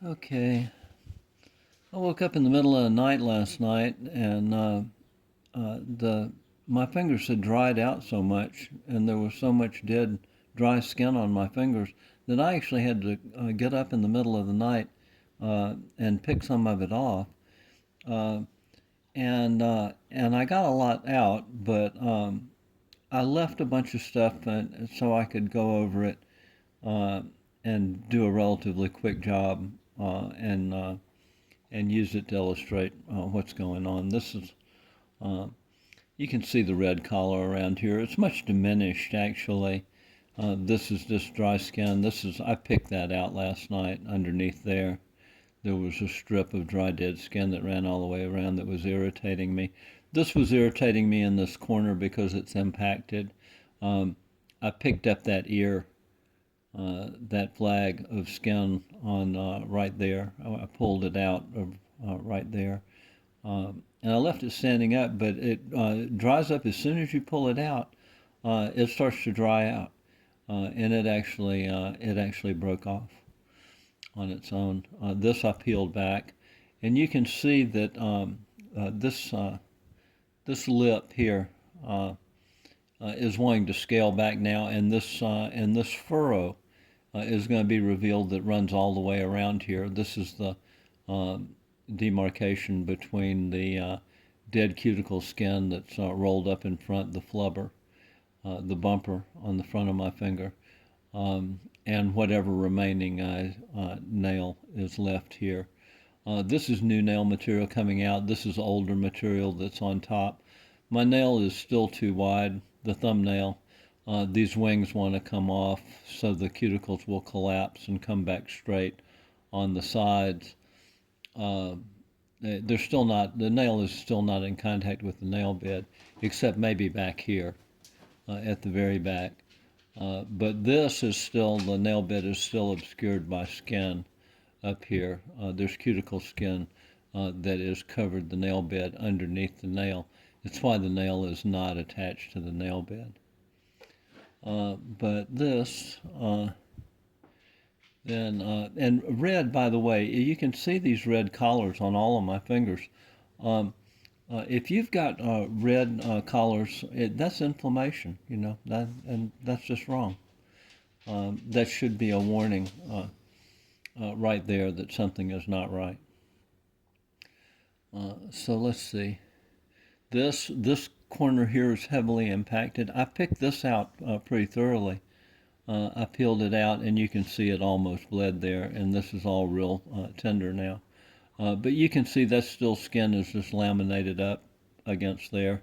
Okay. I woke up in the middle of the night last night, and the my fingers had dried out so much, and there was so much dead, dry skin on my fingers that I actually had to get up in the middle of the night and pick some of it off. Uh, and I got a lot out, but I left a bunch of stuff so I could go over it uh, and do a relatively quick job and use it to illustrate what's going on. This is uh, you can see the red collar around here. It's much diminished actually. This is just dry skin. I picked that out last night underneath there. There was a strip of dry dead skin that ran all the way around that was irritating me. This was irritating me in this corner because it's impacted. Um, I picked up that ear, that flag of skin on right there. I pulled it out of right there. And I left it standing up, but it dries up as soon as you pull it out. It starts to dry out, and it actually broke off on its own. This I peeled back, and you can see that this lip here is wanting to scale back now, and this furrow is going to be revealed that runs all the way around here. This is the demarcation between the dead cuticle skin that's rolled up in front, the flubber, the bumper on the front of my finger, and whatever remaining nail is left here. This is new nail material coming out. This is older material that's on top. My nail is still too wide, the thumbnail. These wings want to come off so the cuticles will collapse and come back straight on the sides. They're still not, the nail is still not in contact with the nail bed, except maybe back here at the very back. But this is still, the nail bed is still obscured by skin up here. There's cuticle skin that has covered the nail bed underneath the nail. It's why the nail is not attached to the nail bed. But this, and red, by the way, you can see these red collars on all of my fingers. If you've got red collars, that's inflammation, and that's just wrong. That should be a warning right there that something is not right. So let's see. This corner here is heavily impacted. I picked this out pretty thoroughly. I peeled it out, and you can see it almost bled there, and this is all real tender now. But you can see that still skin is just laminated up against there.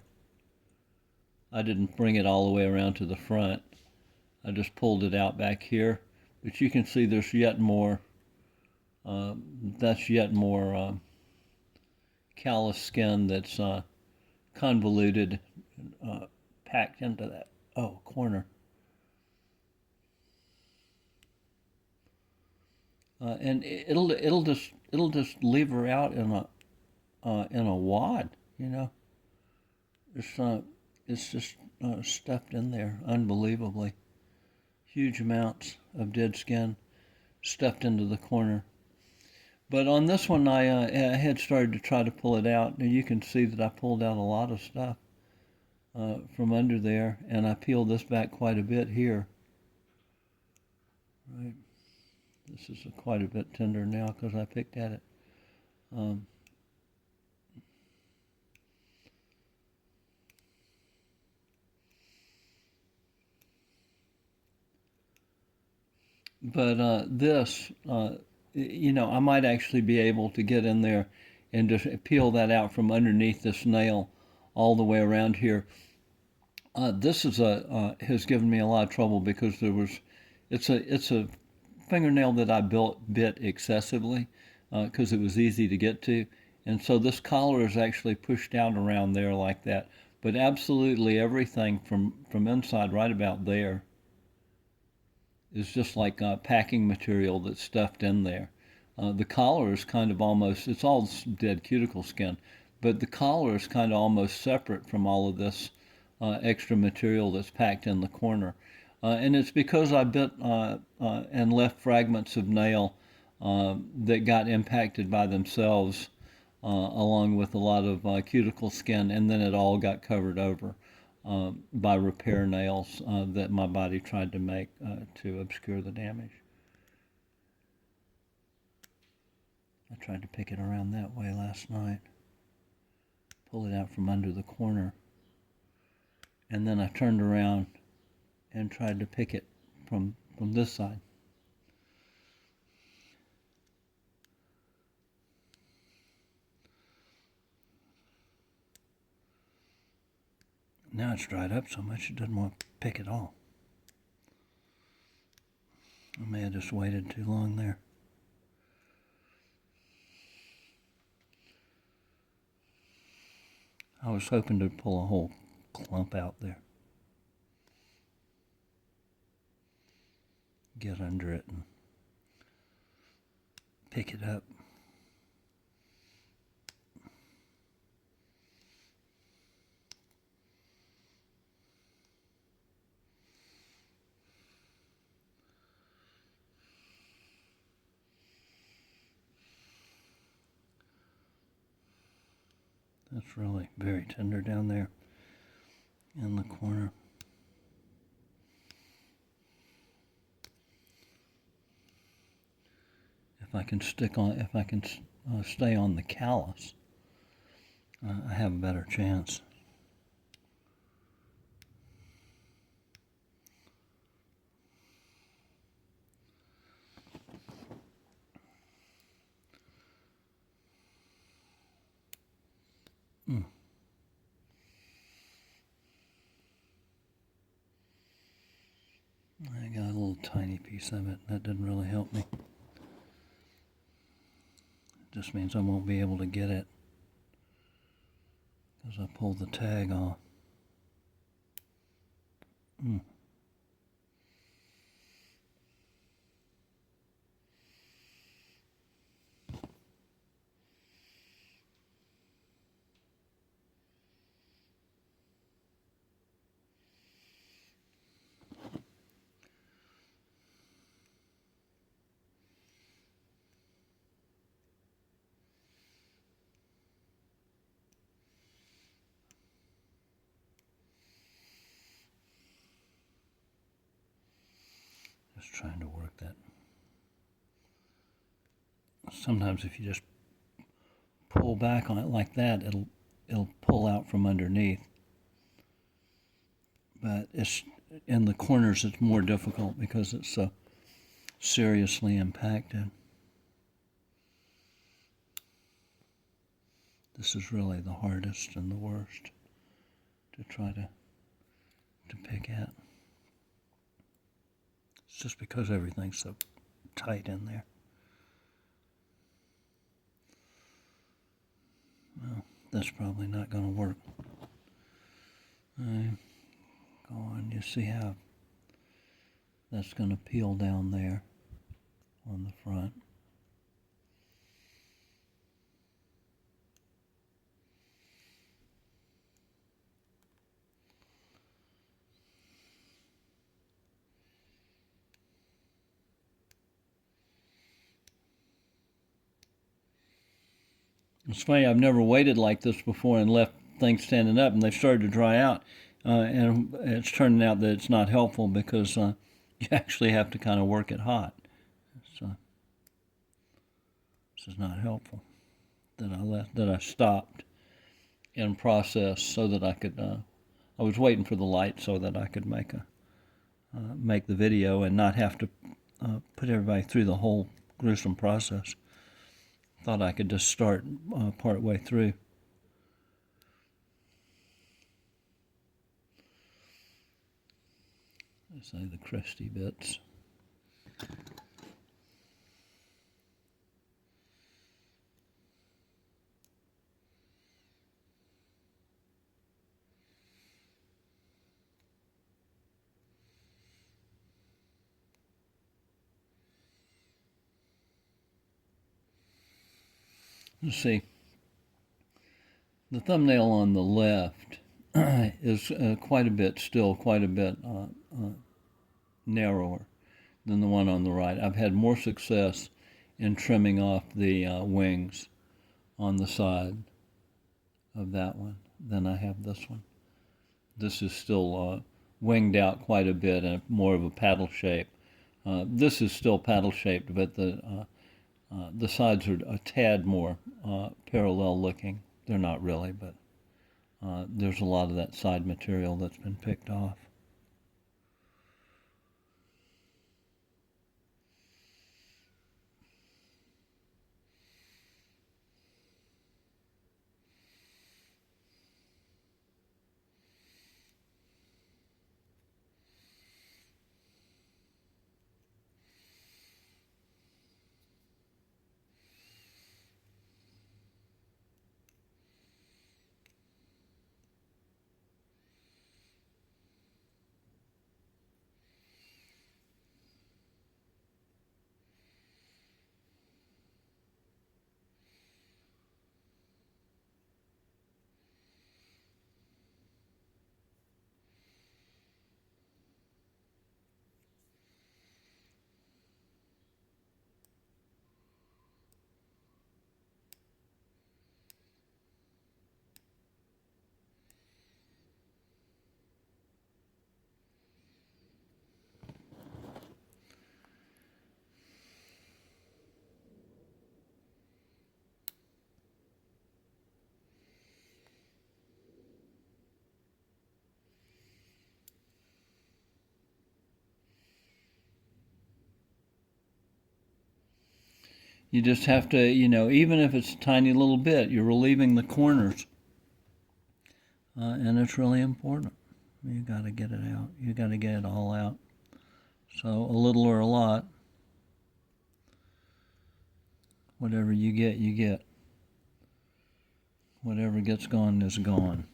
I didn't bring it all the way around to the front. I just pulled it out back here. But you can see there's yet more, that's yet more callous skin that's convoluted, packed into that corner. And it'll just lever out in a wad, It's just stuffed in there unbelievably. Huge amounts of dead skin stuffed into the corner. But on this one, I had started to try to pull it out. And you can see that I pulled out a lot of stuff from under there, and I peeled this back quite a bit here. Right. This is quite a bit tender now because I picked at it. But this, I might actually be able to get in there and just peel that out from underneath this nail all the way around here. This has given me a lot of trouble because it's a fingernail that I bit excessively because it was easy to get to, and so this collar is actually pushed out around there like that. But absolutely everything from inside right about there is just like packing material that's stuffed in there. The collar is kind of almost, it's all dead cuticle skin, but the collar is kind of almost separate from all of this extra material that's packed in the corner. And it's because I bit and left fragments of nail that got impacted by themselves, along with a lot of cuticle skin, and then it all got covered over by repair nails that my body tried to make to obscure the damage. I tried to pick it around that way last night, pull it out from under the corner, and then I turned around and tried to pick it from this side. Now it's dried up so much it doesn't want to pick at all. I may have just waited too long there. I was hoping to pull a whole clump out there. Get under it and pick it up. That's really very tender down there in the corner. If I can stay on the callous, I have a better chance. I got a little tiny piece of it. That didn't really help me. It just means I won't be able to get it because I pulled the tag off. Just trying to work that. Sometimes if you just pull back on it like that, it'll pull out from underneath. But it's in the corners it's more difficult because it's so seriously impacted. This is really the hardest and the worst to try to pick at. It's just because everything's so tight in there. Well, that's probably not going to work. Go on, you see how that's going to peel down there on the front. It's funny, I've never waited like this before and left things standing up, and they've started to dry out. And it's turning out that it's not helpful because you actually have to kind of work it hot. So this is not helpful. That I stopped in process so that I could. I was waiting for the light so that I could make the video and not have to put everybody through the whole gruesome process. Thought I could just start part way through. Let's say the crusty bits. Let's see. The thumbnail on the left is quite a bit narrower than the one on the right. I've had more success and trimming off the wings on the side of that one. Then I have this one. This is still winged out quite a bit and more of a paddle shape. This is still paddle shaped, but the sides are a tad more parallel looking. They're not really, but there's a lot of that side material that's been picked off. You just have to, even if it's a tiny little bit, you're relieving the corners. And it's really important. You got to get it out. You got to get it all out. So a little or a lot, whatever you get, you get. Whatever gets gone is gone.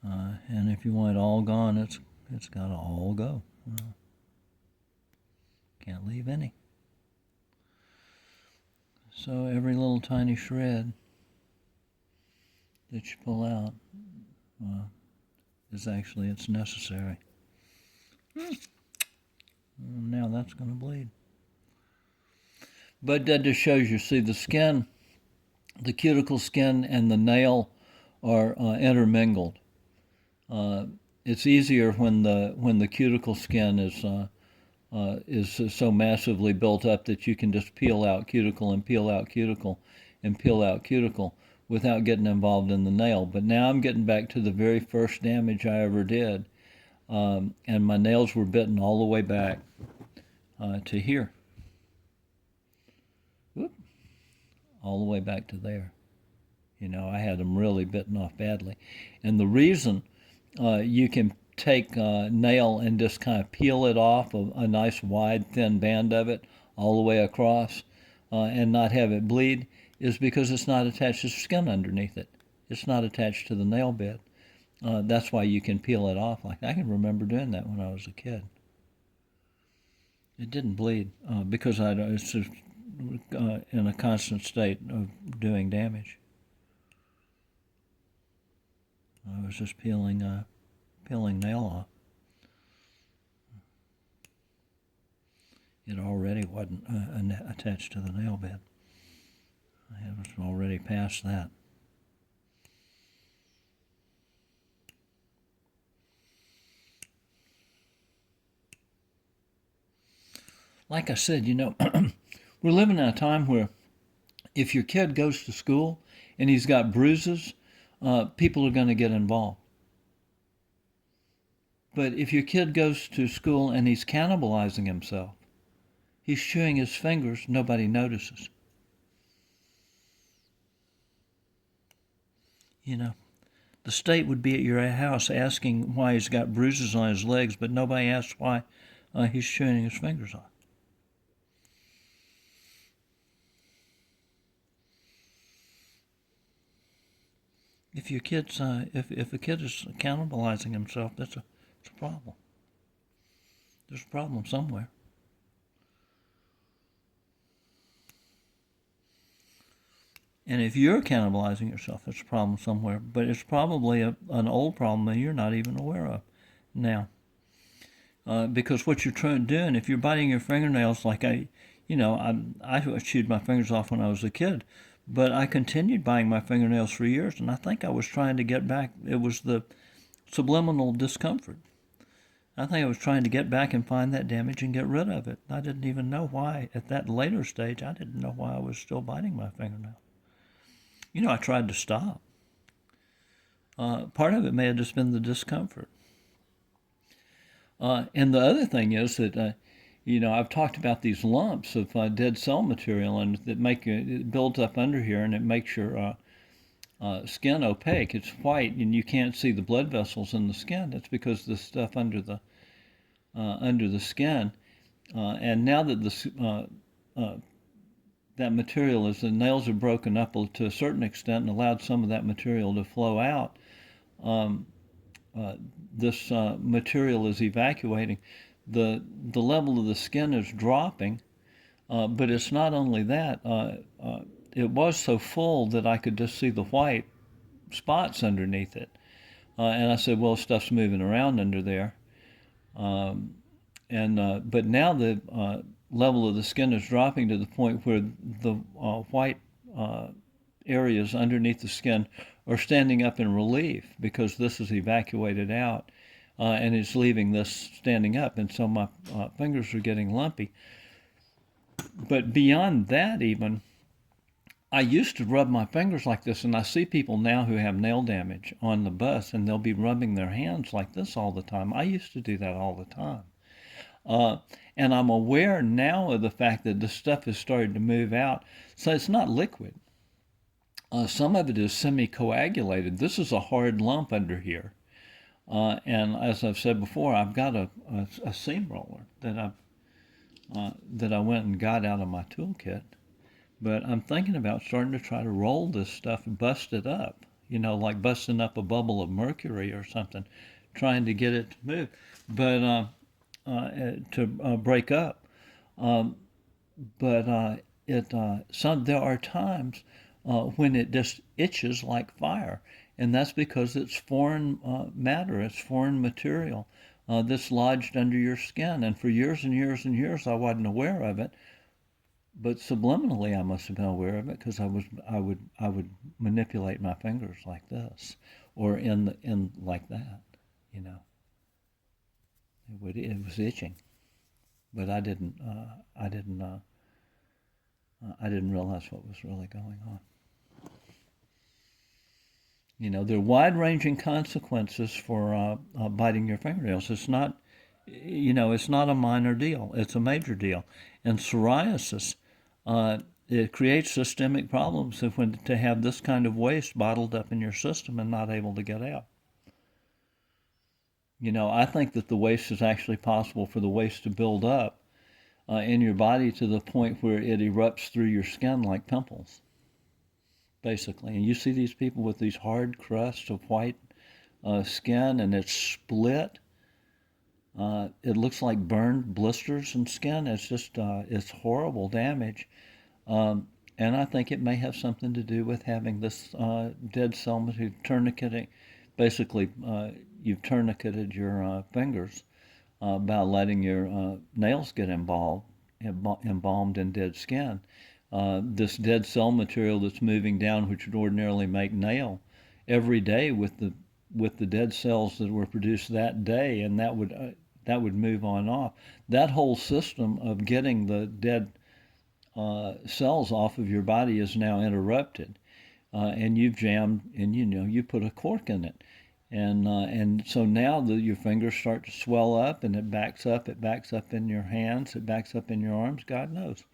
And if you want it all gone, it's got to all go. Can't leave any. So every little tiny shred that you pull out is actually, it's necessary. Now that's going to bleed. But that just shows you, see, the skin, the cuticle skin and the nail are intermingled. It's easier when the cuticle skin is so massively built up that you can just peel out cuticle and peel out cuticle and peel out cuticle without getting involved in the nail. But now I'm getting back to the very first damage I ever did, and my nails were bitten all the way back to here. Whoop. All the way back to there. I had them really bitten off badly. And the reason you can take a nail and just kind of peel it off, a nice wide thin band of it all the way across, and not have it bleed, is because it's not attached to the skin underneath it. It's not attached to the nail bed. That's why you can peel it off like that. I can remember doing that when I was a kid. It didn't bleed because it's just in a constant state of doing damage. I was just peeling nail off. It already wasn't attached to the nail bed. I was already past that. Like I said, we're living in a time where if your kid goes to school and he's got bruises, people are going to get involved. But if your kid goes to school and he's cannibalizing himself, he's chewing his fingers, nobody notices. The state would be at your house asking why he's got bruises on his legs, but nobody asks why he's chewing his fingers off. If your kid's, if a kid is cannibalizing himself, it's a problem. There's a problem somewhere. And if you're cannibalizing yourself, it's a problem somewhere. But it's probably an old problem that you're not even aware of now. Because what you're doing, if you're biting your fingernails like I chewed my fingers off when I was a kid, but I continued biting my fingernails for years, and I think I was trying to get back. It was the subliminal discomfort. I think I was trying to get back and find that damage and get rid of it. I didn't even know why. At that later stage, I didn't know why I was still biting my fingernail. I tried to stop. Part of it may have just been the discomfort. And the other thing is that, I've talked about these lumps of dead cell material, and that it builds up under here, and it makes your skin opaque. It's white, and you can't see the blood vessels in the skin. That's because the stuff under the skin. And now that that material, as the nails are broken up to a certain extent and allowed some of that material to flow out, this material is evacuating. The level of the skin is dropping, but it's not only that. It was so full that I could just see the white spots underneath it. And I said, well, stuff's moving around under there. But now the level of the skin is dropping to the point where the white areas underneath the skin are standing up in relief because this is evacuated out and it's leaving this standing up. And so my fingers are getting lumpy. But beyond that even, I used to rub my fingers like this, and I see people now who have nail damage on the bus, and they'll be rubbing their hands like this all the time. I used to do that all the time. And I'm aware now of the fact that the stuff has started to move out. So it's not liquid. Some of it is semi-coagulated. This is a hard lump under here. And as I've said before, I've got a seam roller that I went and got out of my toolkit. But I'm thinking about starting to try to roll this stuff and bust it up, like busting up a bubble of mercury or something, trying to get it to move, but to break up. There are times when it just itches like fire, and that's because it's foreign matter, it's foreign material that's lodged under your skin. And for years and years and years, I wasn't aware of it. But subliminally, I must have been aware of it because I would manipulate my fingers like this, or in like that, It was itching, but I didn't realize what was really going on. There are wide-ranging consequences for biting your fingernails. It's not, it's not a minor deal. It's a major deal. And psoriasis. It creates systemic problems to have this kind of waste bottled up in your system and not able to get out. I think that the waste is actually possible for the waste to build up in your body to the point where it erupts through your skin like pimples, basically. And you see these people with these hard crusts of white skin, and it's split. It looks like burned blisters and skin. It's just, it's horrible damage. And I think it may have something to do with having this dead cell material tourniqueting. Basically, you've tourniqueted your fingers by letting your nails get embalmed in dead skin. This dead cell material that's moving down, which would ordinarily make nail, every day with the dead cells that were produced that day, and that would move on off. That whole system of getting the dead cells off of your body is now interrupted, and you've jammed, and you put a cork in it, and so now your fingers start to swell up, and it backs up in your hands, it backs up in your arms, God knows.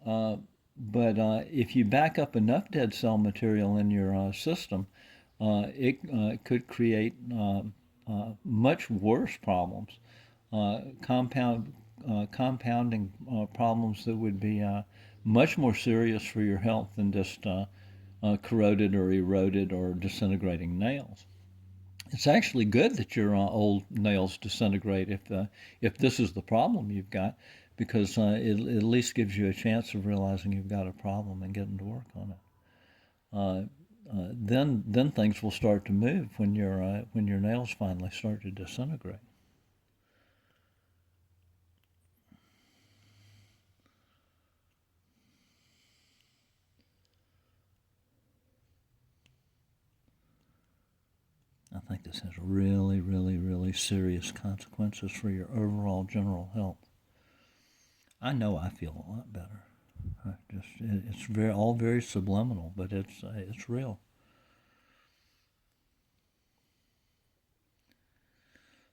But if you back up enough dead cell material in your system, it could create much worse problems, compounding problems that would be much more serious for your health than just corroded or eroded or disintegrating nails. It's actually good that your old nails disintegrate if this is the problem you've got, because it at least gives you a chance of realizing you've got a problem and getting to work on it. Then things will start to move when your nails finally start to disintegrate. I think this has really, really, really serious consequences for your overall general health. I know I feel a lot better. It's all very subliminal, but it's real.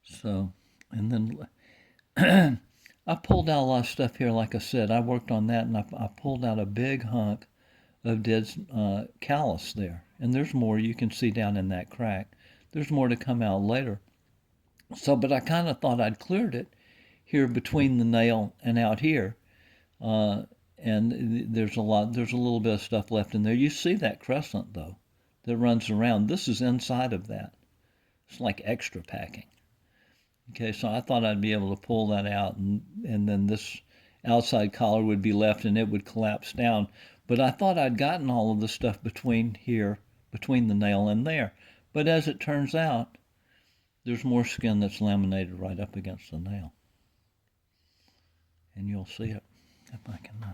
So, and then I pulled out a lot of stuff here. Like I said, I worked on that, and I pulled out a big hunk of dead callus there. And there's more you can see down in that crack. There's more to come out later. So, but I kind of thought I'd cleared it here between the nail and out here. And there's a little bit of stuff left in there. You see that crescent though, that runs around. This is inside of that. It's like extra packing. Okay, so I thought I'd be able to pull that out, and then this outside collar would be left and it would collapse down. But I thought I'd gotten all of the stuff between here, between the nail and there. But as it turns out, there's more skin that's laminated right up against the nail. And you'll see it if I can.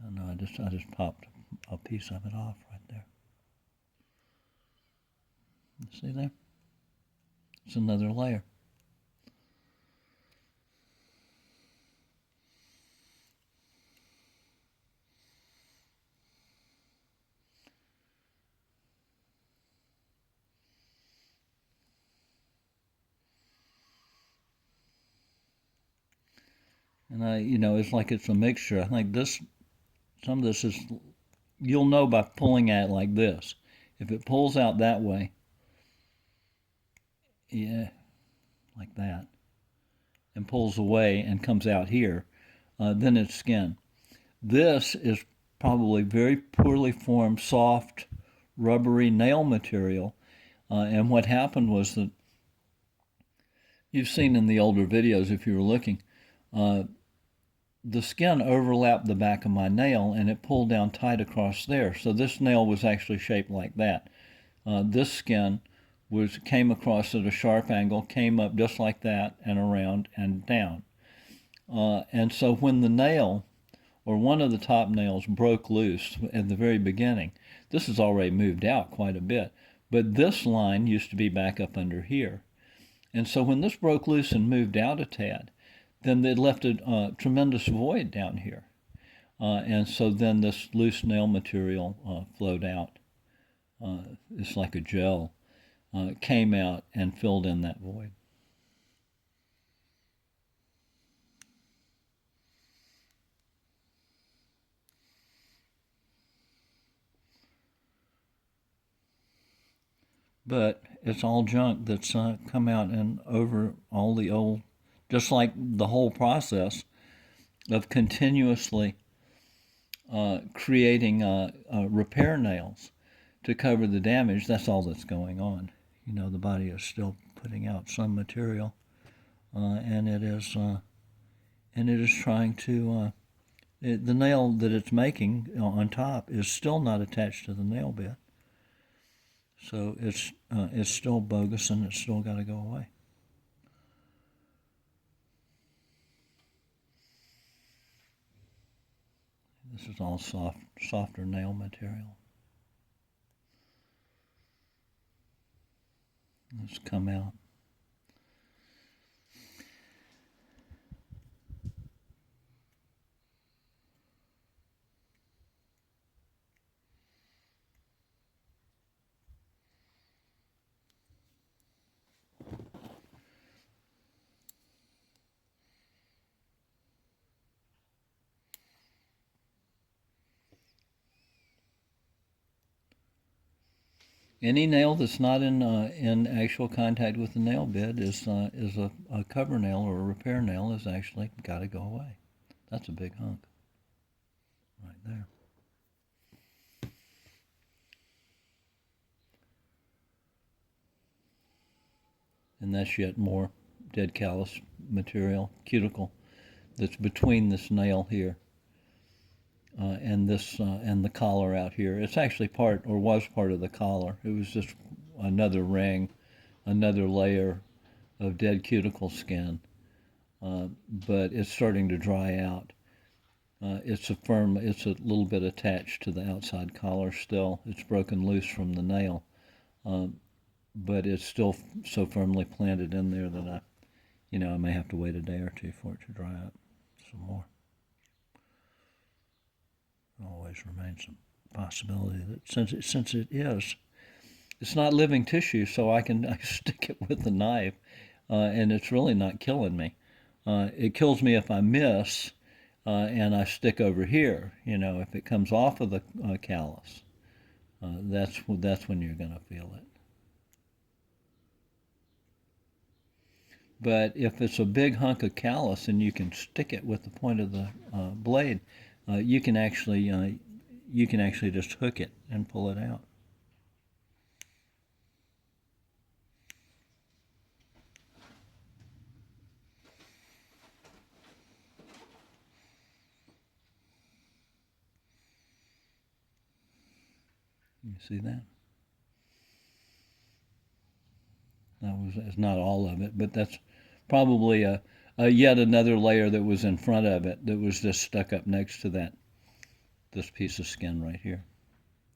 I don't know, I just popped a piece of it off right there. You see there? It's another layer. And it's like it's a mixture. I think some of this is, you'll know by pulling at it like this. If it pulls out that way, yeah, like that, and pulls away and comes out here, then it's skin. This is probably very poorly formed, soft, rubbery nail material. And what happened was that you've seen in the older videos, if you were looking, the skin overlapped the back of my nail and it pulled down tight across there. So this nail was actually shaped like that. This skin came across at a sharp angle, came up just like that and around and down. And so when the nail, or one of the top nails, broke loose at the very beginning, this has already moved out quite a bit, but this line used to be back up under here. And so when this broke loose and moved out a tad, then it left a tremendous void down here. And so then this loose nail material flowed out. It's like a gel. Came out and filled in that void. But it's all junk that's come out and over all the old, just like the whole process of continuously creating repair nails to cover the damage. That's all that's going on. The body is still putting out some material, and it is trying to. The nail that it's making on top is still not attached to the nail bed, so it's still bogus and it's still got to go away. This is all softer nail material. It's come out. Any nail that's not in actual contact with the nail bed is a cover nail or a repair nail is actually got to go away. That's a big hunk right there. And that's yet more dead callus material, cuticle, that's between this nail here and the collar out here. It's actually was part of the collar. It was just another ring, another layer of dead cuticle skin, but it's starting to dry out. it's a little bit attached to the outside collar still. It's broken loose from the nail, but it's still so firmly planted in there that I may have to wait a day or two for it to dry up some more. It always remains a possibility that since it is, it's not living tissue, so I stick it with the knife, and it's really not killing me. It kills me if I miss, and I stick over here. If it comes off of the callus, that's when you're going to feel it. But if it's a big hunk of callus and you can stick it with the point of the blade, you can actually just hook it and pull it out. You see that? It's not all of it, but that's probably a yet another layer that was in front of it that was just stuck up next to this piece of skin right here,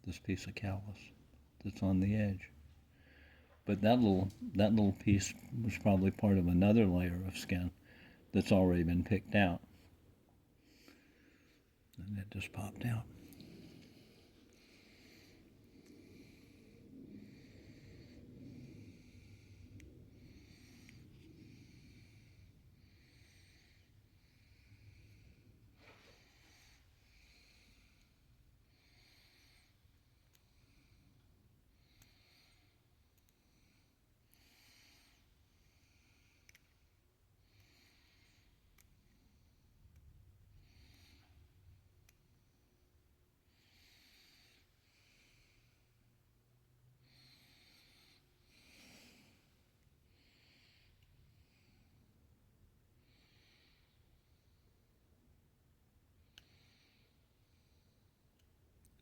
this piece of callus that's on the edge. But that little piece was probably part of another layer of skin that's already been picked out, and it just popped out.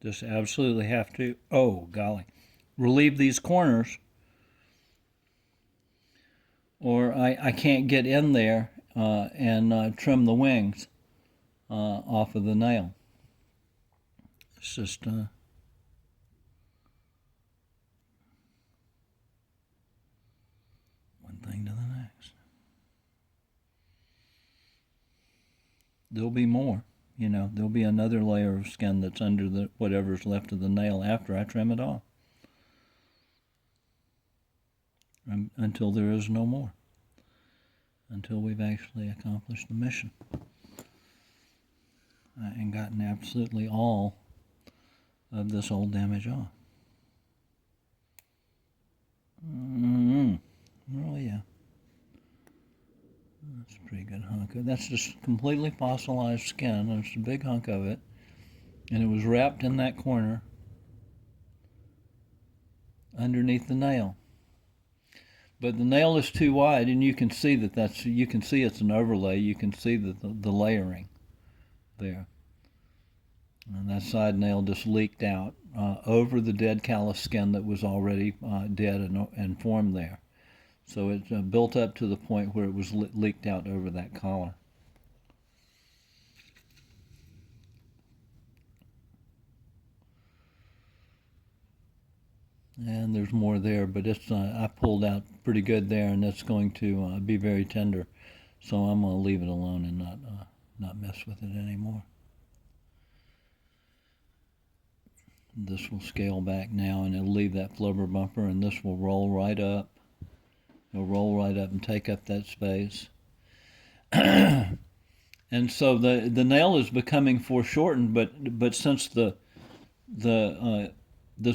Just absolutely have to, oh golly, relieve these corners, or I can't get in there and trim the wings off of the nail. It's just one thing to the next. There'll be more. There'll be another layer of skin that's under whatever's left of the nail after I trim it off, until there is no more, until we've actually accomplished the mission and gotten absolutely all of this old damage off. Oh yeah. That's a pretty good hunk. That's just completely fossilized skin. There's a big hunk of it, and it was wrapped in that corner underneath the nail. But the nail is too wide, and you can see it's an overlay. You can see the layering there, and that side nail just leaked out over the dead callus skin that was already dead and formed there. So it built up to the point where it was leaked out over that collar. And there's more there, but I pulled out pretty good there, and it's going to be very tender. So I'm going to leave it alone and not mess with it anymore. This will scale back now, and it'll leave that flubber bumper, and this will roll right up. It'll roll right up and take up that space. And so the nail is becoming foreshortened, but since this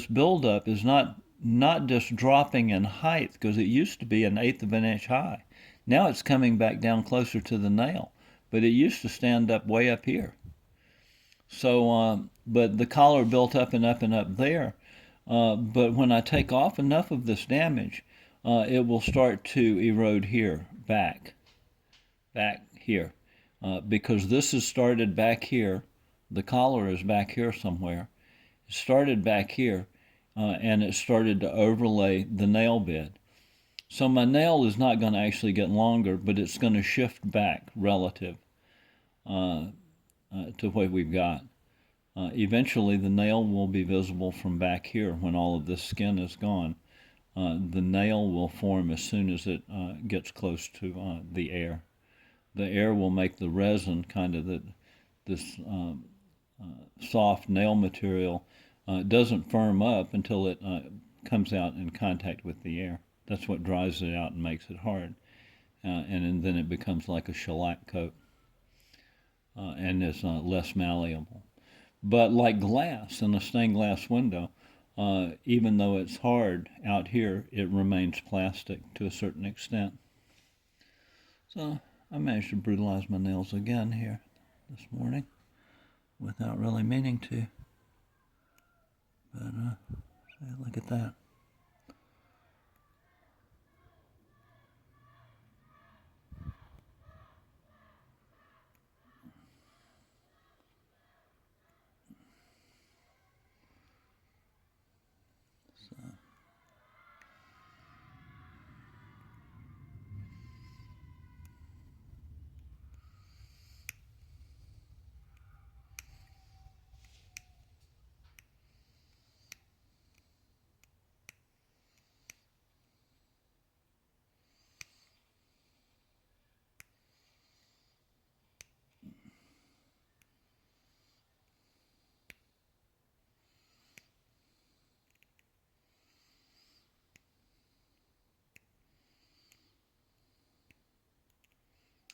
buildup is not just dropping in height, because it used to be 1/8 of an inch high. Now it's coming back down closer to the nail, but it used to stand up way up here. So, but the collar built up and up and up there. But when I take off enough of this damage, it will start to erode here, back here, because this is started back here. The collar is back here somewhere. It started back here, and it started to overlay the nail bed. So my nail is not going to actually get longer, but it's going to shift back relative to what we've got. Eventually, the nail will be visible from back here when all of this skin is gone. The nail will form as soon as it gets close to the air. The air will make the resin, kind of this soft nail material, doesn't firm up until it comes out in contact with the air. That's what dries it out and makes it hard. And then it becomes like a shellac coat and is less malleable. But like glass in a stained glass window, even though it's hard out here, it remains plastic to a certain extent. So I managed to brutalize my nails again here this morning without really meaning to. But look at that.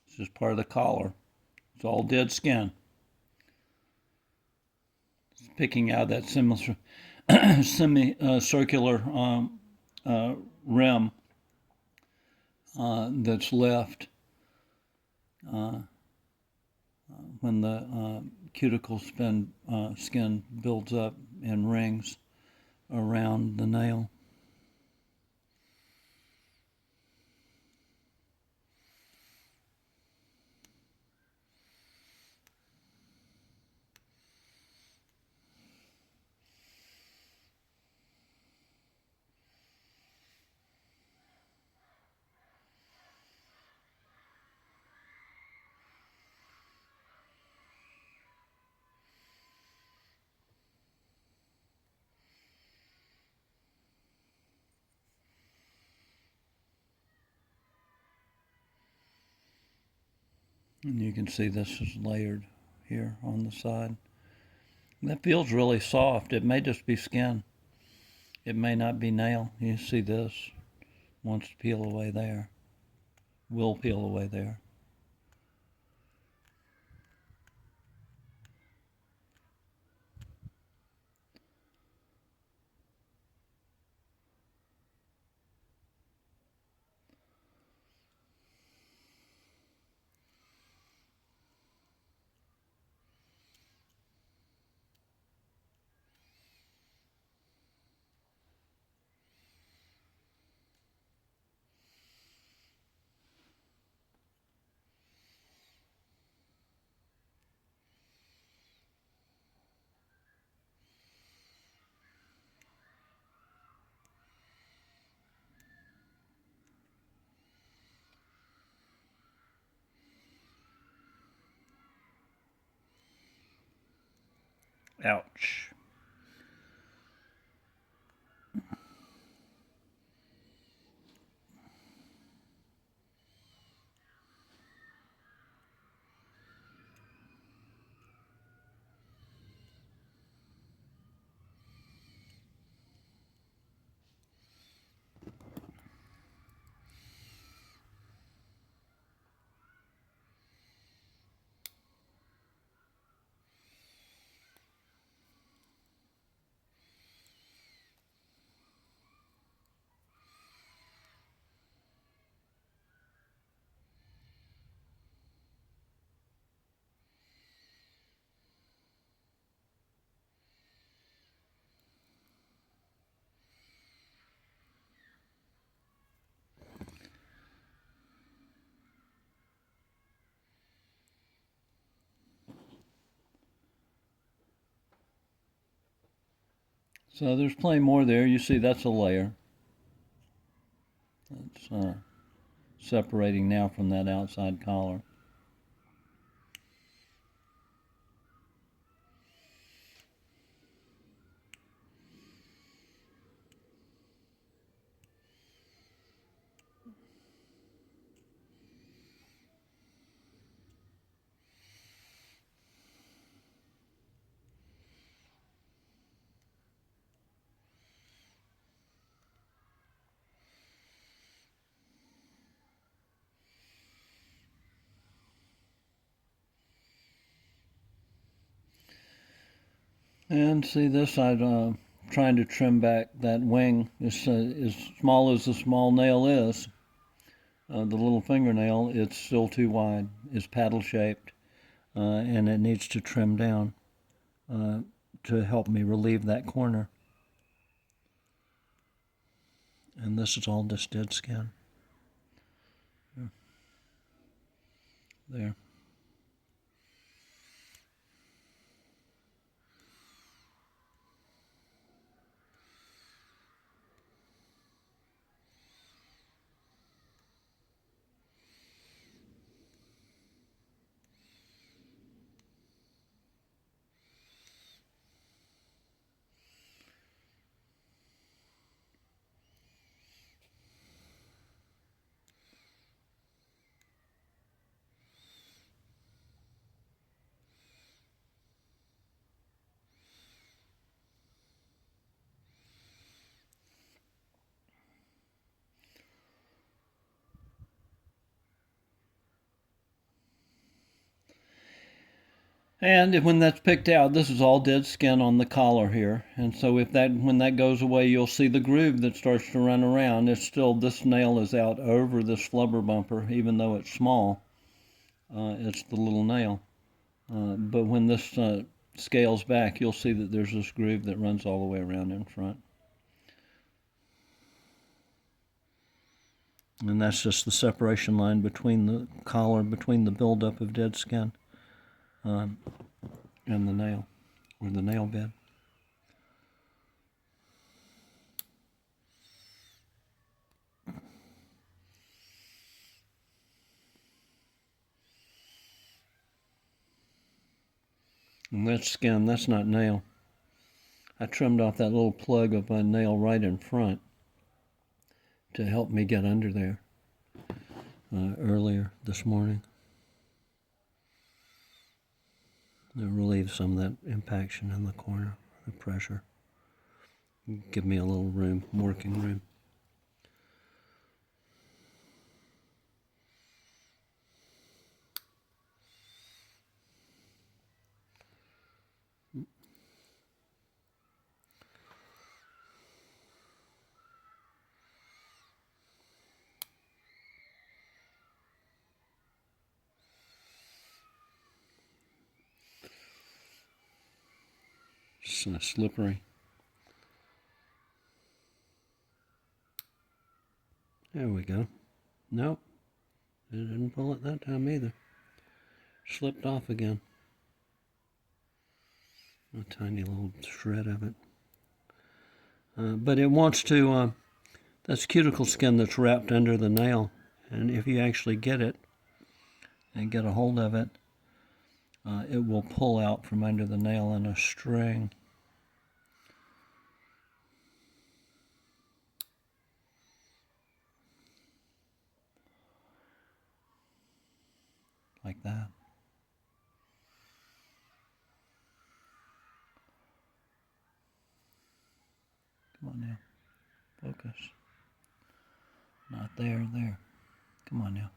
It's just part of the collar. It's all dead skin. It's picking out that semicircular rim that's left when the cuticle skin builds up in rings around the nail. And you can see this is layered here on the side. That feels really soft. It may just be skin. It may not be nail. You see this wants to peel away there. Will peel away there. Ouch. So there's plenty more there. You see that's a layer. It's separating now from that outside collar. And see this, I'm trying to trim back that wing as small as the small nail is. The little fingernail, it's still too wide. It's paddle shaped, and it needs to trim down to help me relieve that corner. And this is all just dead skin. There. And when that's picked out, this is all dead skin on the collar here. And so when that goes away, you'll see the groove that starts to run around. It's still, this nail is out over this flubber bumper, even though it's small. It's the little nail. But when this scales back, you'll see that there's this groove that runs all the way around in front. And that's just the separation line between the collar, between the buildup of dead skin and the nail, or the nail bed. And that's skin, that's not nail. I trimmed off that little plug of my nail right in front to help me get under there earlier this morning. It relieves some of that impaction in the corner, the pressure. Give me a little room, working room. It's slippery. There we go. Nope, it didn't pull it that time either. Slipped off again. A tiny little shred of it. But it wants to, that's cuticle skin that's wrapped under the nail. And if you actually get it and get a hold of it, it will pull out from under the nail in a string. Like that. Come on now. Focus. Not there, there. Come on now.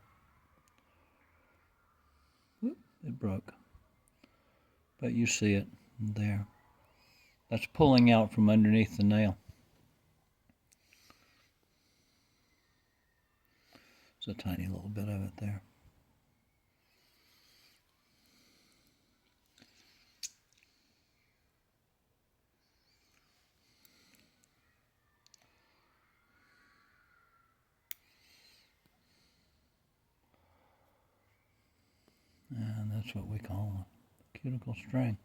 Whoop, it broke. But you see it there. That's pulling out from underneath the nail. There's a tiny little bit of it there. And that's what we call a cuticle string.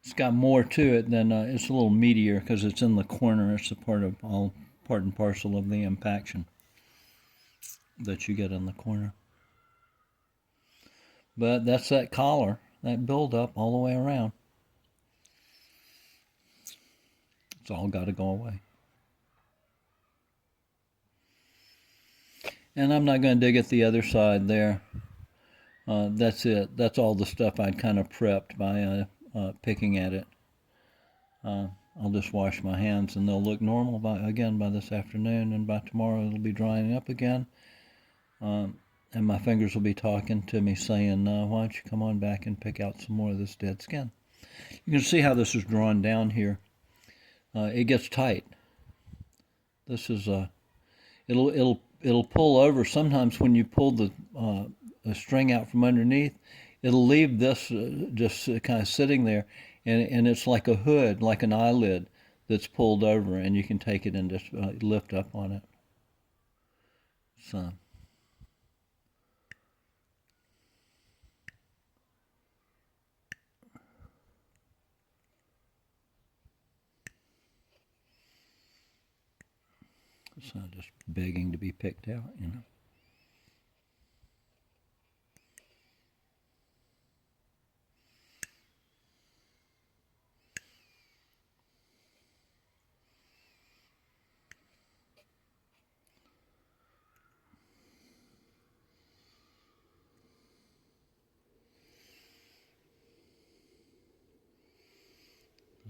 It's got more to it than, it's a little meatier because it's in the corner. It's a part and parcel of the impaction that you get in the corner. But that's that collar, that buildup all the way around. It's all got to go away. And I'm not going to dig at the other side there. That's it. That's all the stuff I'd kind of prepped by picking at it. I'll just wash my hands and they'll look normal by this afternoon, and by tomorrow it'll be drying up again. And my fingers will be talking to me saying, why don't you come on back and pick out some more of this dead skin. You can see how this is drawn down here. It gets tight. This is it'll pull over. Sometimes when you pull the string out from underneath, it'll leave this just kind of sitting there, and it's like a hood, like an eyelid that's pulled over, and you can take it and just lift up on it. So. It's not just begging to be picked out, you know.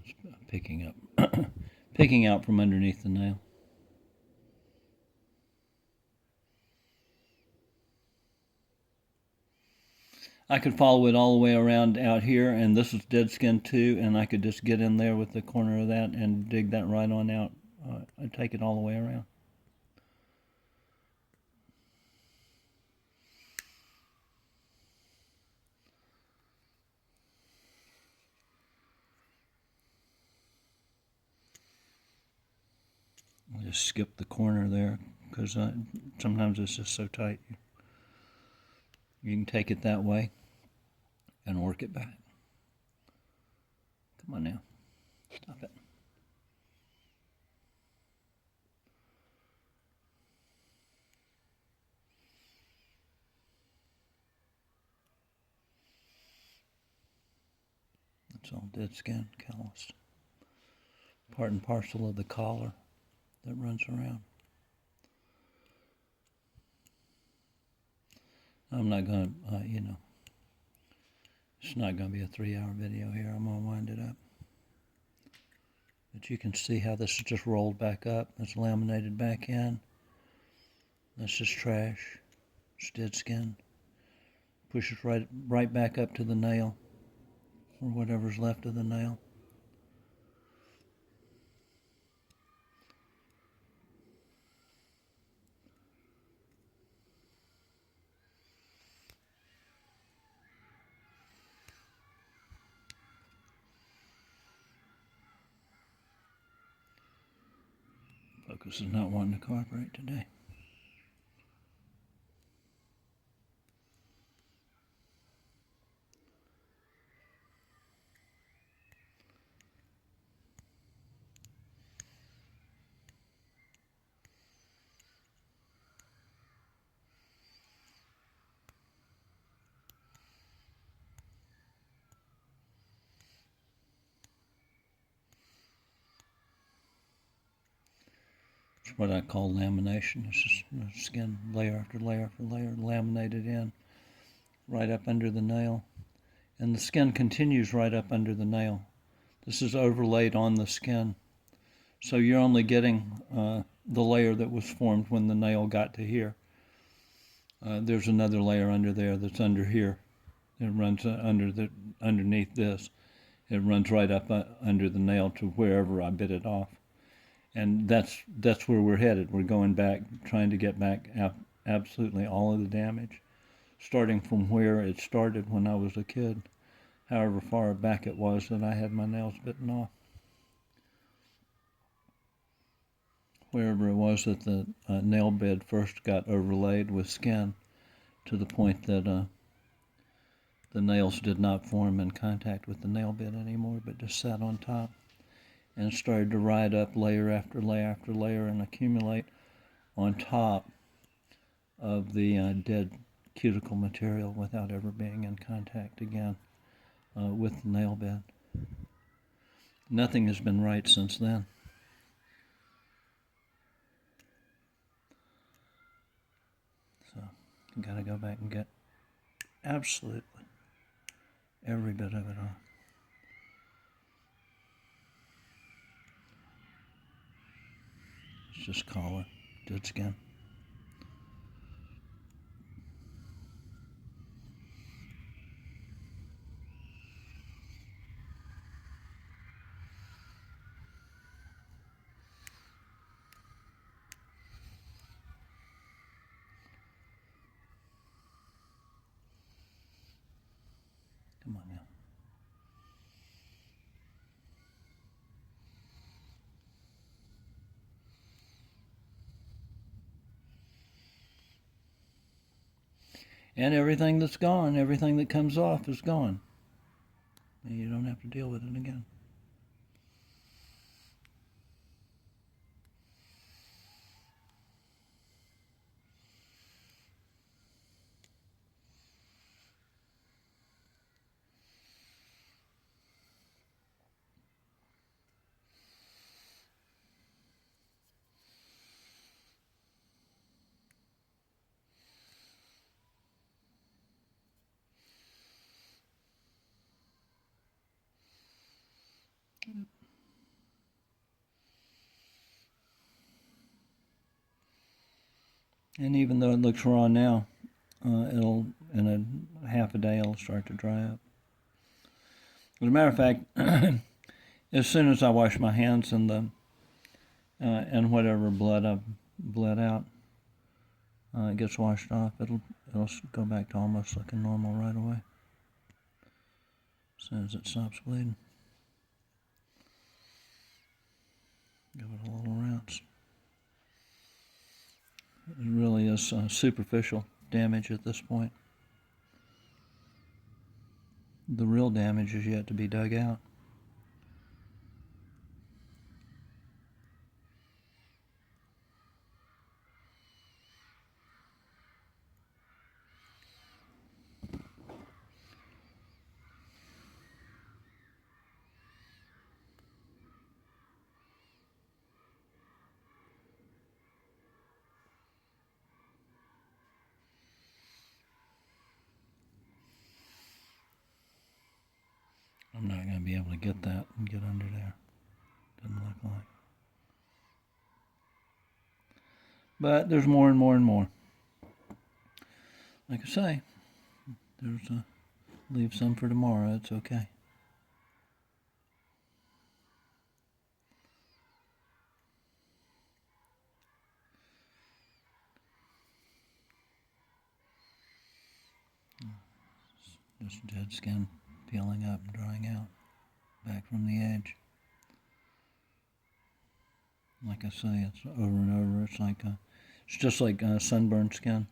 It's picking out from underneath the nail. I could follow it all the way around out here, and this is dead skin too, and I could just get in there with the corner of that and dig that right on out. I'd take it all the way around. I'll just skip the corner there because sometimes it's just so tight. You can take it that way and work it back. Come on now. Stop it. It's all dead skin, callous. Part and parcel of the collar that runs around. I'm not going to, it's not going to be a 3-hour video here. I'm going to wind it up. But you can see how this is just rolled back up. It's laminated back in. That's just trash. It's dead skin. Pushes right back up to the nail, or whatever's left of the nail. Focus is not wanting to cooperate today. It's what I call lamination. It's just skin layer after layer after layer laminated in right up under the nail. And the skin continues right up under the nail. This is overlaid on the skin. So you're only getting the layer that was formed when the nail got to here. There's another layer under there that's under here. It runs underneath this. It runs right up under the nail to wherever I bit it off. And that's where we're headed. We're going back, trying to get back absolutely all of the damage, starting from where it started when I was a kid, however far back it was that I had my nails bitten off. Wherever it was that the nail bed first got overlaid with skin to the point that the nails did not form in contact with the nail bed anymore, but just sat on top and started to ride up layer after layer after layer and accumulate on top of the dead cuticle material without ever being in contact again with the nail bed. Nothing has been right since then. So you gotta go back and get absolutely every bit of it off. It's just collar, dead skin. And everything that's gone, everything that comes off is gone. And you don't have to deal with it again. And even though it looks raw now, it'll, in a half a day, it'll start to dry up. As a matter of fact, as soon as I wash my hands and whatever blood I've bled out it gets washed off, it'll go back to almost looking normal right away as soon as it stops bleeding. Give it a little rinse. It really is superficial damage at this point. The real damage is yet to be dug out. I'm not going to be able to get that and get under there. Doesn't look like. But there's more and more and more. Like I say, leave some for tomorrow. It's okay. Just dead skin peeling up and drying out back from the edge. Like I say, it's over and over. It's just like sunburned skin.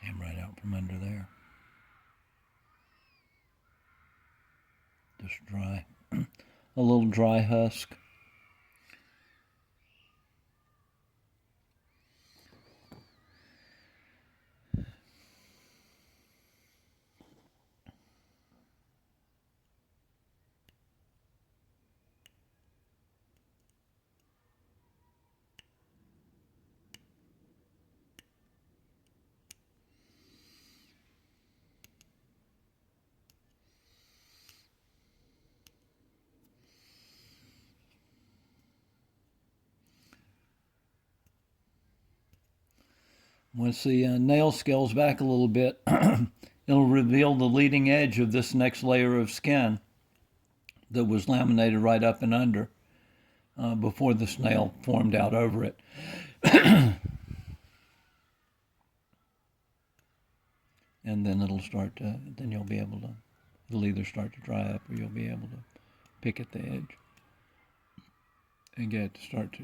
Came right out from under there. Just dry. A little dry husk. Once the nail scales back a little bit, it'll reveal the leading edge of this next layer of skin that was laminated right up and under before this nail formed out over it. And then then you'll be able to, it'll either start to dry up or you'll be able to pick at the edge and get it to start to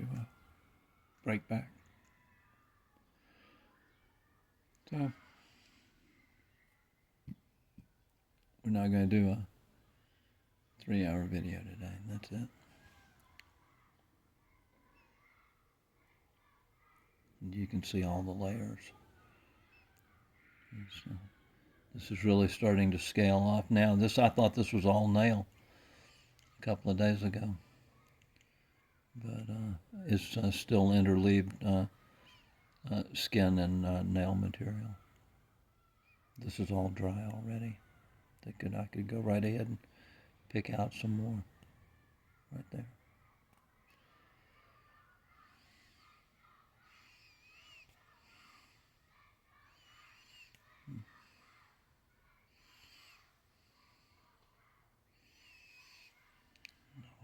break back. So, we're not going to do a 3-hour video today. That's it. And you can see all the layers. This is really starting to scale off now. I thought this was all nail a couple of days ago. But it's still interleaved skin and nail material. This is all dry already. I could go right ahead and pick out some more right there.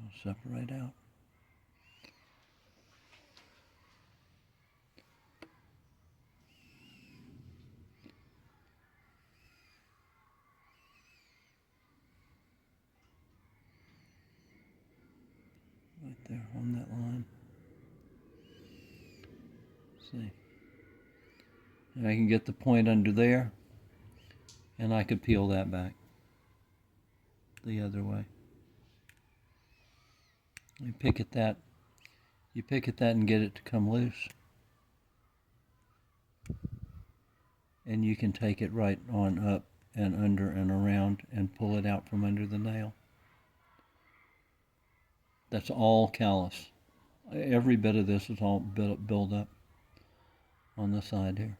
We'll separate out. Right there on that line. See. And I can get the point under there, and I could peel that back the other way. You pick at that and get it to come loose. And you can take it right on up and under and around and pull it out from under the nail. That's all callous. Every bit of this is all built up on the side here.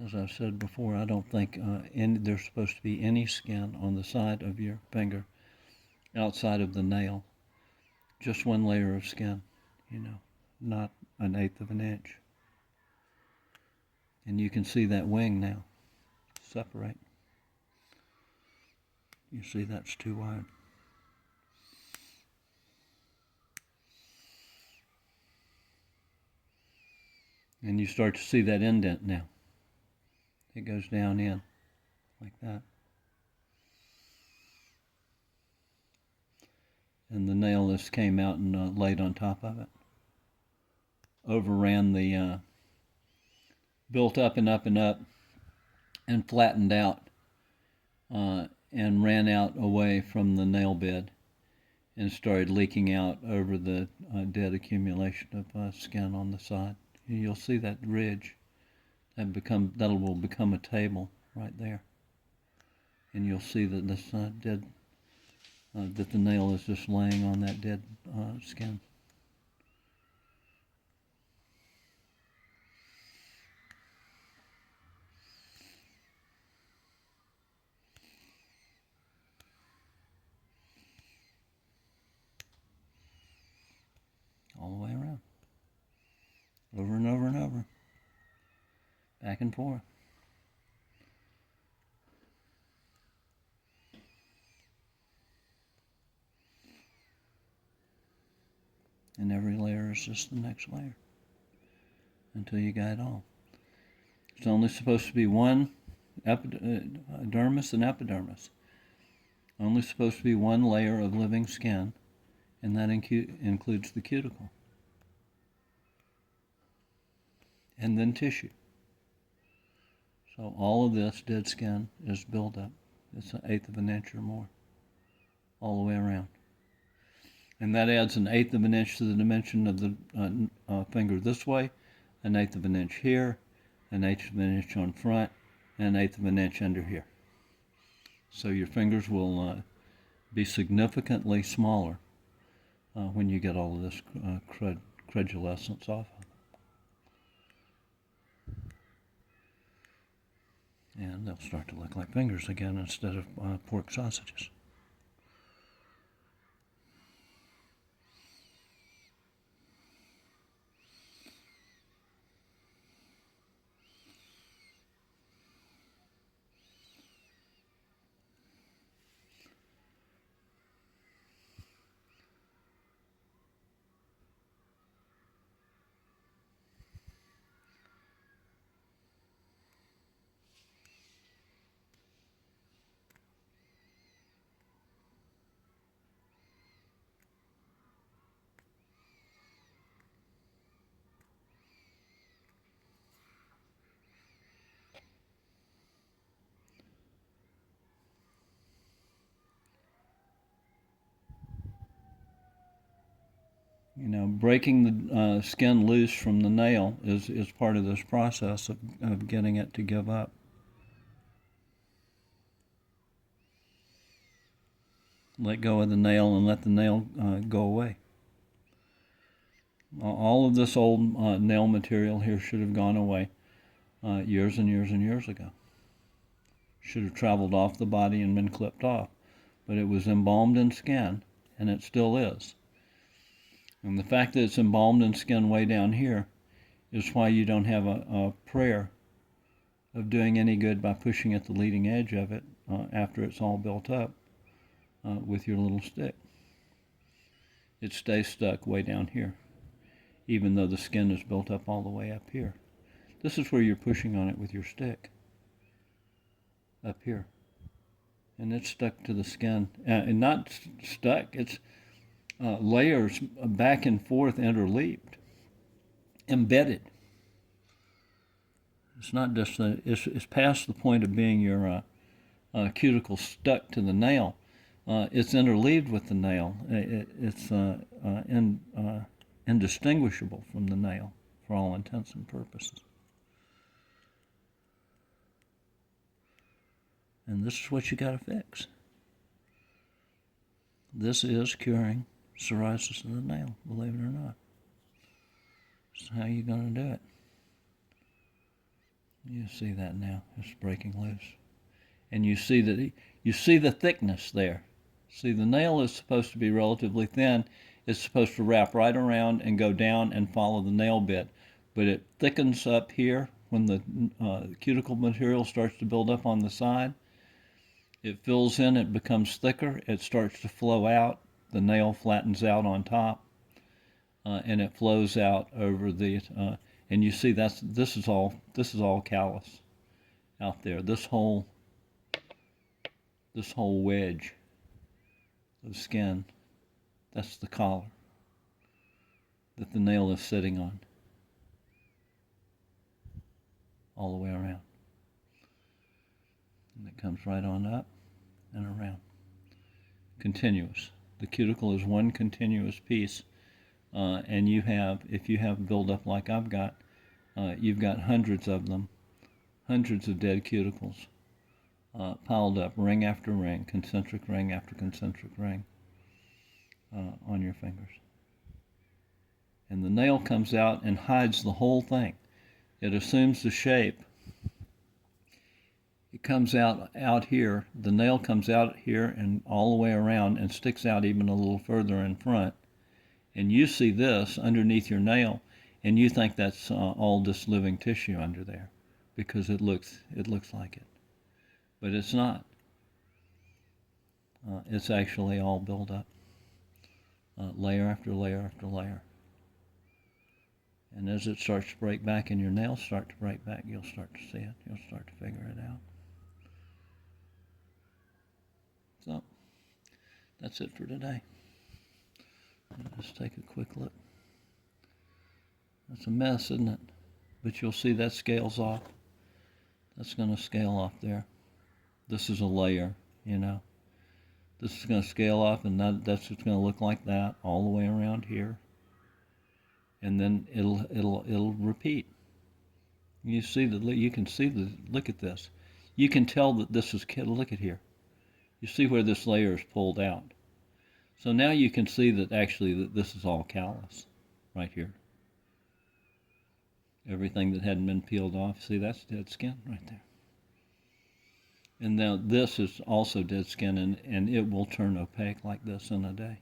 As I've said before, I don't think there's supposed to be any skin on the side of your finger outside of the nail. Just one layer of skin, not 1/8 of an inch. And you can see that wing now separate. You see that's too wide. And you start to see that indent now. It goes down in like that. And the nail just came out and laid on top of it. Overran the, built up and up and up and flattened out and ran out away from the nail bed and started leaking out over the dead accumulation of skin on the side. You'll see that ridge. That will become a table right there. And you'll see that this that the nail is just laying on that dead skin. All the way around. Over and over and over. Back and forth. And every layer is just the next layer until you got it all. It's only supposed to be one dermis and epidermis. Only supposed to be one layer of living skin, and that includes the cuticle. And then tissue. So all of this dead skin is buildup. It's 1/8 of an inch or more all the way around. And that adds 1/8 of an inch to the dimension of the finger this way, 1/8 of an inch here, 1/8 of an inch on front, and 1/8 of an inch under here. So your fingers will be significantly smaller when you get all of this crudulescence off of them. And they'll start to look like fingers again instead of pork sausages. Breaking the skin loose from the nail is part of this process of getting it to give up. Let go of the nail and let the nail go away. All of this old nail material here should have gone away years and years and years ago. Should have traveled off the body and been clipped off. But it was embalmed in skin and it still is. And the fact that it's embalmed in skin way down here is why you don't have a prayer of doing any good by pushing at the leading edge of it after it's all built up with your little stick. It stays stuck way down here, even though the skin is built up all the way up here. This is where you're pushing on it with your stick, up here. And it's stuck to the skin, and not stuck, it's layers back and forth interleaved, embedded. It's not just, it's past the point of being your cuticle stuck to the nail. It's interleaved with the nail. It's indistinguishable from the nail for all intents and purposes. And this is what you got to fix. This is curing psoriasis of the nail, believe it or not. This is how you're going to do it. You see that now. It's breaking loose. And you see that you see the thickness there. See, the nail is supposed to be relatively thin. It's supposed to wrap right around and go down and follow the nail bit. But it thickens up here when the cuticle material starts to build up on the side. It fills in, it becomes thicker, it starts to flow out, the nail flattens out on top, and it flows out over the, and you see this is all callous out there. This whole wedge of skin, that's the collar that the nail is sitting on all the way around. And it comes right on up and around. Continuous. The cuticle is one continuous piece, and you have, if you have buildup like I've got, you've got hundreds of them, hundreds of dead cuticles piled up, ring after ring, concentric ring after concentric ring on your fingers. And the nail comes out and hides the whole thing. It assumes the shape. It comes out here, the nail comes out here and all the way around and sticks out even a little further in front. And you see this underneath your nail, and you think that's all this living tissue under there because it looks like it. But it's not. It's actually all built up, layer after layer after layer. And as it starts to break back and your nails start to break back, you'll start to see it. You'll start to figure it out. So, that's it for today. Let's take a quick look. That's a mess, isn't it? But you'll see that scales off. That's going to scale off there. This is a layer, you know. This is going to scale off, and that's what's going to look like that all the way around here. And then it'll repeat. You see you can see look at this. You can tell that this is, look at here. You see where this layer is pulled out. So now you can see that actually that this is all callous right here. Everything that hadn't been peeled off, see, that's dead skin right there. And now this is also dead skin, and it will turn opaque like this in a day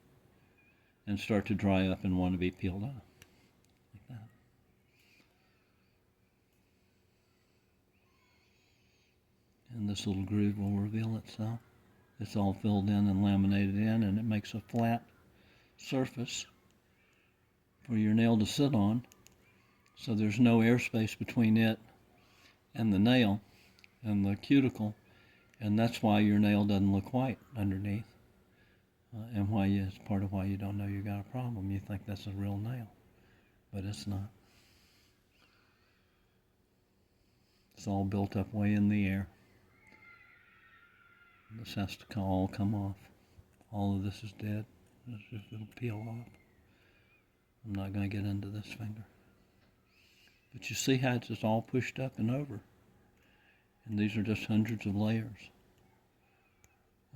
and start to dry up and want to be peeled off like that. And this little groove will reveal itself. It's all filled in and laminated in, and it makes a flat surface for your nail to sit on, so there's no airspace between it and the nail and the cuticle, and that's why your nail doesn't look white underneath, and it's part of why you don't know you got a problem. You think that's a real nail, but it's not. It's all built up way in the air. This has to all come off. All of this is dead. It'll peel off. I'm not going to get into this finger. But you see how it's just all pushed up and over. And these are just hundreds of layers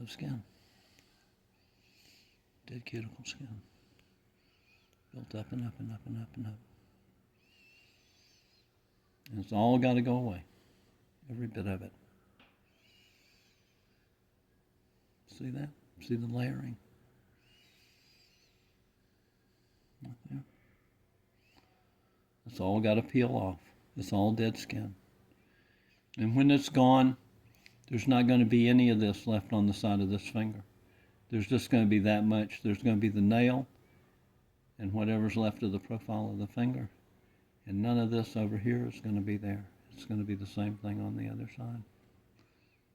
of skin. Dead cuticle skin. Built up and up and up and up and up. And it's all got to go away. Every bit of it. See that? See the layering? It's all got to peel off. It's all dead skin. And when it's gone, there's not going to be any of this left on the side of this finger. There's just going to be that much. There's going to be the nail and whatever's left of the profile of the finger. And none of this over here is going to be there. It's going to be the same thing on the other side.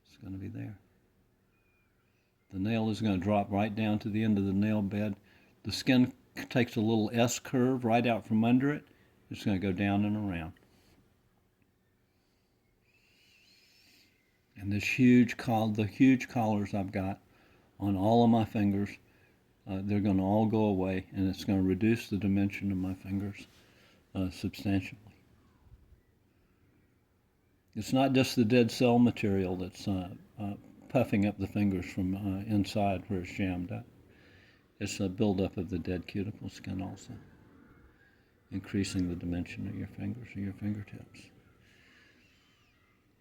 It's going to be there. The nail is going to drop right down to the end of the nail bed. The skin takes a little S curve right out from under it. It's going to go down and around. And the huge collars I've got on all of my fingers, they're going to all go away, and it's going to reduce the dimension of my fingers substantially. It's not just the dead cell material that's puffing up the fingers from inside where it's jammed up. It's a buildup of the dead cuticle skin also, increasing the dimension of your fingers or your fingertips.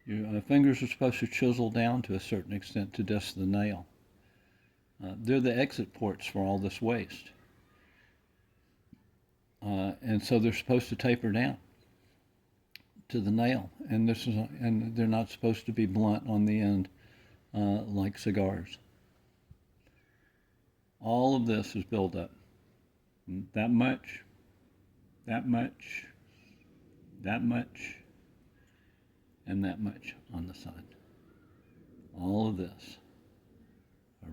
Your fingers are supposed to chisel down to a certain extent to just the nail. They're the exit ports for all this waste. And so they're supposed to taper down to the nail. And they're not supposed to be blunt on the end like cigars. All of this is built up. That much, that much, that much, and that much on the side. All of this,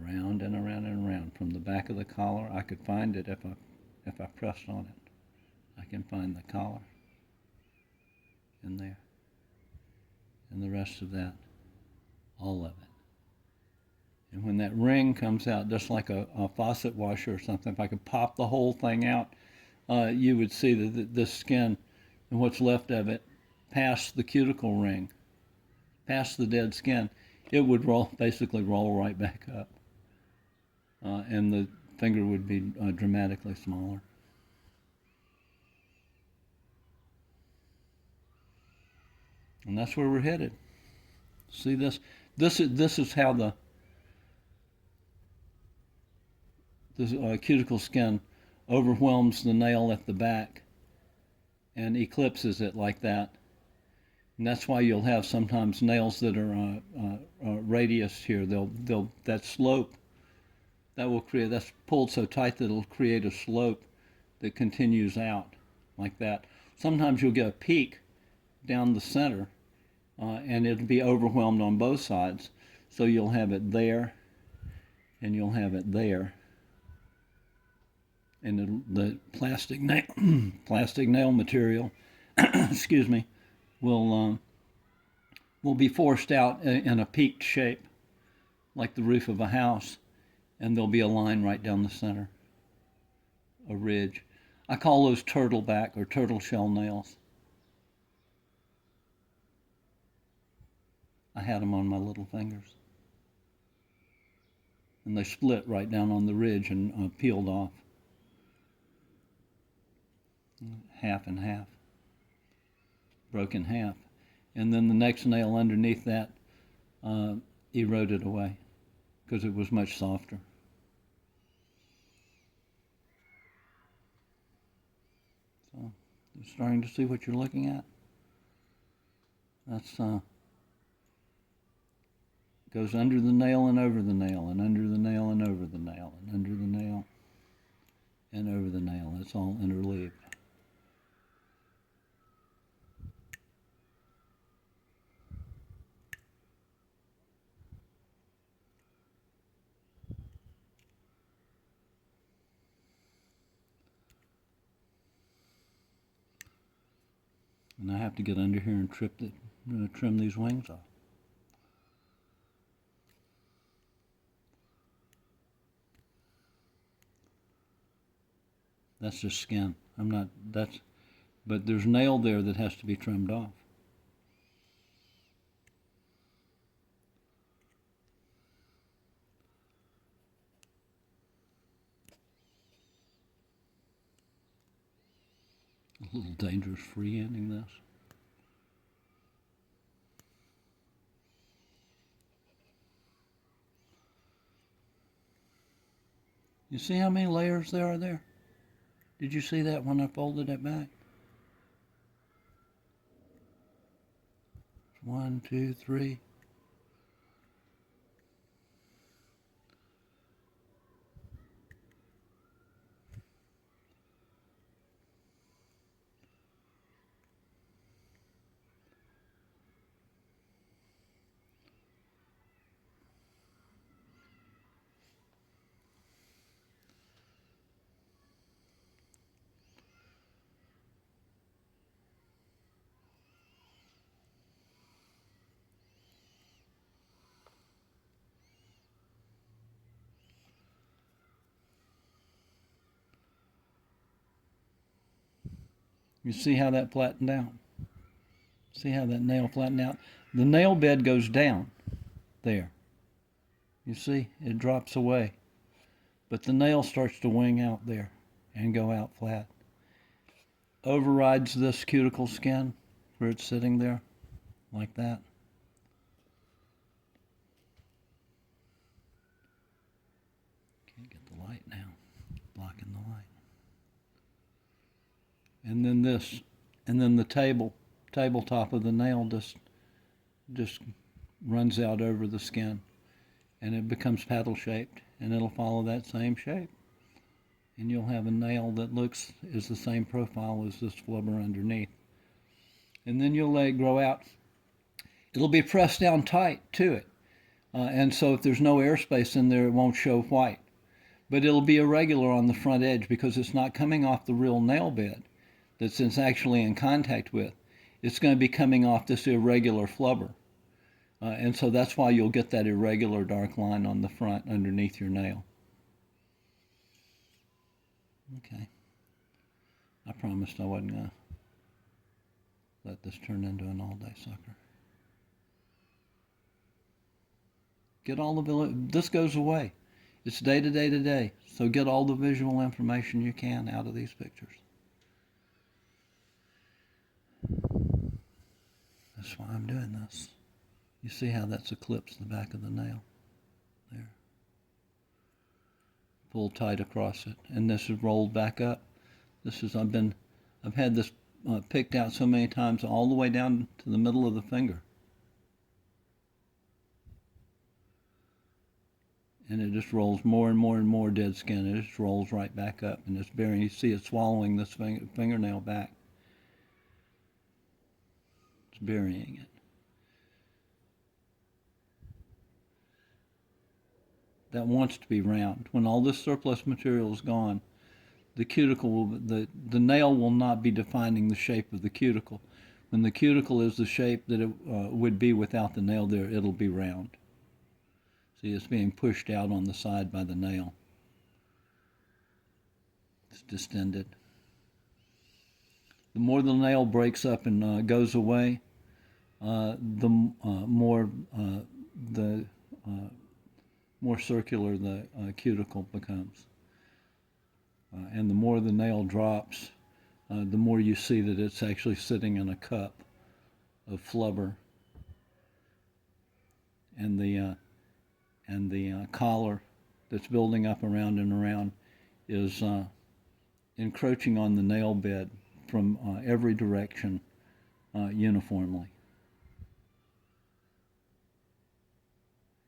around and around and around. From the back of the collar, I could find it if I pressed on it. I can find the collar in there. And the rest of that, all of it. And when that ring comes out, just like a faucet washer or something, if I could pop the whole thing out, you would see that this skin and what's left of it past the cuticle ring, past the dead skin, it would basically roll right back up. And the finger would be dramatically smaller. And that's where we're headed. See this? This is how the cuticle skin overwhelms the nail at the back and eclipses it like that. And that's why you'll have sometimes nails that are radius here. That slope that will create, that's pulled so tight that it'll create a slope that continues out like that. Sometimes you'll get a peak down the center, and it'll be overwhelmed on both sides. So you'll have it there, and you'll have it there. And the plastic nail material, excuse me, will be forced out in a peaked shape, like the roof of a house, and there'll be a line right down the center, a ridge. I call those turtleback or turtle shell nails. I had them on my little fingers. And they split right down on the ridge and peeled off. Half and half. Broke in half. And then the next nail underneath that eroded away because it was much softer. So you're starting to see what you're looking at? That's goes under the nail and over the nail and under the nail and over the nail and under the nail and over the nail. It's all interleaved. And I have to get under here and trim these wings off. That's just skin. But there's nail there that has to be trimmed off. A little dangerous freehanding this. You see how many layers there are there? Did you see that when I folded it back? 1, 2, 3. You see how that flattened out? See how that nail flattened out? The nail bed goes down there. You see, it drops away. But the nail starts to wing out there and go out flat. Overrides this cuticle skin where it's sitting there, like that. Can't get the light now, blocking the light. And then this, and then the tabletop of the nail just runs out over the skin, and it becomes paddle shaped, and it'll follow that same shape, and you'll have a nail that is the same profile as this flubber underneath. And then you'll let it grow out. It'll be pressed down tight to it, and so if there's no airspace in there, it won't show white. But it'll be irregular on the front edge because it's not coming off the real nail bed that it's actually in contact with. It's going to be coming off this irregular flubber. And so that's why you'll get that irregular dark line on the front underneath your nail. Okay. I promised I wasn't going to let this turn into an all-day sucker. Get all this goes away. It's day to day to day. So get all the visual information you can out of these pictures. That's why I'm doing this. You see how that's eclipsed the back of the nail? There. Pull tight across it. And this is rolled back up. I've had this picked out so many times all the way down to the middle of the finger. And it just rolls more and more and more dead skin. It just rolls right back up. And it's burying, you see it swallowing this fingernail back. It's burying it. That wants to be round. When all this surplus material is gone, the cuticle the nail will not be defining the shape of the cuticle. When the cuticle is the shape that it would be without the nail there, it'll be round. See, it's being pushed out on the side by the nail. It's distended. The more the nail breaks up and goes away, the more circular the cuticle becomes. And the more the nail drops, the more you see that it's actually sitting in a cup of flubber. And the collar that's building up around and around is encroaching on the nail bed from every direction uniformly.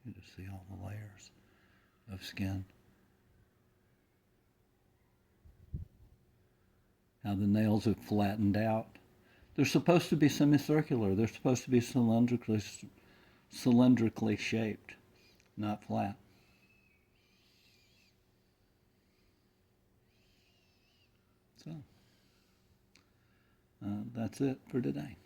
You just see all the layers of skin. How the nails have flattened out. They're supposed to be semicircular. They're supposed to be cylindrically shaped, not flat. So, that's it for today.